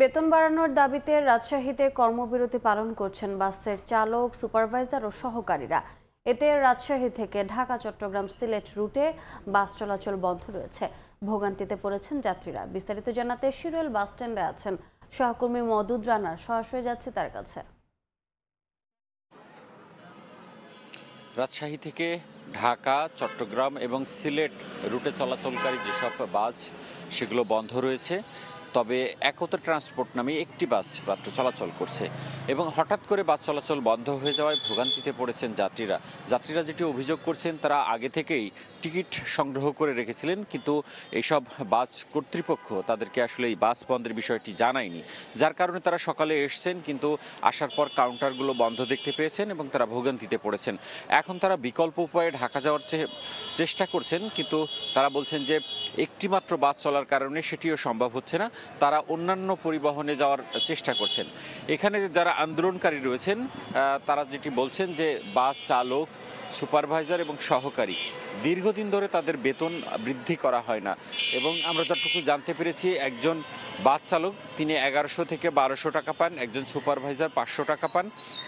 বেতন বাড়ানোর দাবিতে রাজশাহীতে কর্মবিরতি পালন করছেন বাসের চালক, সুপারভাইজার ও সহকারীরা। এতে রাজশাহী থেকে ঢাকা, চট্টগ্রাম, সিলেট রুটে বাস চলাচল বন্ধ রয়েছে। ভোগান্তিতে পড়েছেন যাত্রীরা। বিস্তারিত জানাতে শিরোল বাস স্ট্যান্ডে আছেন সহকর্মী মদুদ রানা। সরাসরি যাচ্ছে তার কাছে। রাজশাহী থেকে ঢাকা, চট্টগ্রাম এবং সিলেট রুটে চলাচলকারী যেসব বাস সেগুলো বন্ধ রয়েছে। তবে একতা ট্রান্সপোর্ট নামে একটি বাস মাত্র চলাচল করছে এবং হঠাৎ করে বাস চলাচল বন্ধ হয়ে যাওয়ায় ভোগান্তিতে পড়েছেন যাত্রীরা যেটি অভিযোগ করছেন, তারা আগে থেকেই টিকিট সংগ্রহ করে রেখেছিলেন, কিন্তু এইসব বাস কর্তৃপক্ষ তাদেরকে আসলে এই বাস বন্ধের বিষয়টি জানায়নি, যার কারণে তারা সকালে এসছেন, কিন্তু আসার পর কাউন্টারগুলো বন্ধ দেখতে পেয়েছেন এবং তারা ভোগান্তিতে পড়েছেন। এখন তারা বিকল্প উপায়ে ঢাকা যাওয়ার চেষ্টা করছেন, কিন্তু তারা বলছেন যে একটি মাত্র বাস চলার কারণে সেটিও সম্ভব হচ্ছে না। তারা অন্যান্য পরিবহনে যাওয়ার চেষ্টা করছেন। এখানে যারা আন্দোলনকারী রয়েছেন তারা যেটি বলছেন যে বাস চালক, সুপারভাইজার এবং সহকারী দীর্ঘদিন ধরে তাদের বেতন বৃদ্ধি করা হয় না এবং আমরা যতটুকু জানতে পেরেছি, একজন বাস চালক তিনি 1100 থেকে 1200 টাকা পান, একজন সুপারভাইজার 500 টাকা পান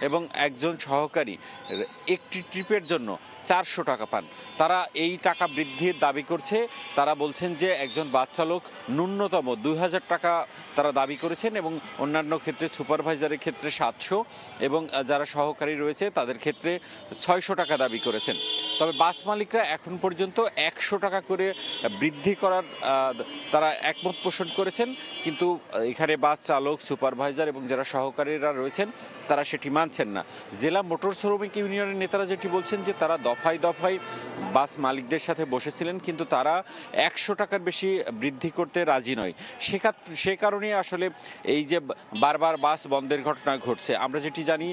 এবং একজন সহকারী একটি ট্রিপের জন্য 400 টাকা পান। তারা এই টাকা বৃদ্ধির দাবি করছে। তারা বলছেন যে একজন বাস চালক ন্যূনতম 2000 টাকা তারা দাবি করেছেন এবং অন্যান্য ক্ষেত্রে সুপারভাইজারের ক্ষেত্রে 700 এবং যারা সহকারী রয়েছে তাদের ক্ষেত্রে 600 টাকা দাবি করেছেন। তবে বাস মালিকরা এখন পর্যন্ত 100 টাকা করে বৃদ্ধি করার তারা একমত পোষণ করেছেন, কিন্তু এখানে বাস চালক, সুপারভাইজার এবং যারা সহকারীরা রয়েছেন তারা সেটি মানছেন না। জেলা মোটর শ্রমিক ইউনিয়নের নেতারা যেটি বলছেন যে তারা দফায় দফায় বাস মালিকদের সাথে বসেছিলেন, কিন্তু তারা 100 টাকার বেশি বৃদ্ধি করতে রাজি নয়। সে কারণে আসলে এই যে বারবার বাস বন্ধের ঘটনা ঘটছে। আমরা যেটি জানি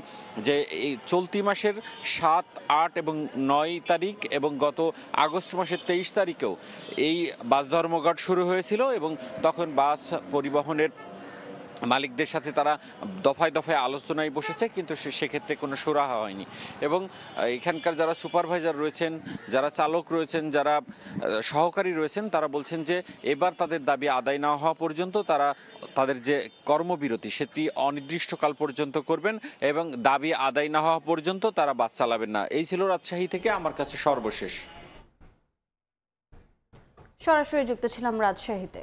যে এই চলতি মাসের 7, 8 এবং 9 তারিখ এবং গত আগস্ট মাসের 23 তারিখেও এই বাস ধর্মঘট শুরু হয়েছিল এবং তখন বাস পরিবহনের মালিকদের সাথে তারা দফায় দফায় আলোচনায় বসেছে, কিন্তু সেক্ষেত্রে কোনো সুরাহা হয়নি। এবং এখানকার যারা সুপারভাইজার রয়েছেন, যারা চালক রয়েছেন, যারা সহকারী রয়েছেন, তারা বলছেন যে এবার তাদের দাবি আদায় না হওয়া পর্যন্ত তারা তাদের যে কর্মবিরতি সেটি অনির্দিষ্টকাল পর্যন্ত করবেন এবং দাবি আদায় না হওয়া পর্যন্ত তারা বাস চালাবেন না। এই ছিল রাজশাহী থেকে আমার কাছে সর্বশেষ। সরাসরি যুক্ত ছিলাম রাজশাহীতে।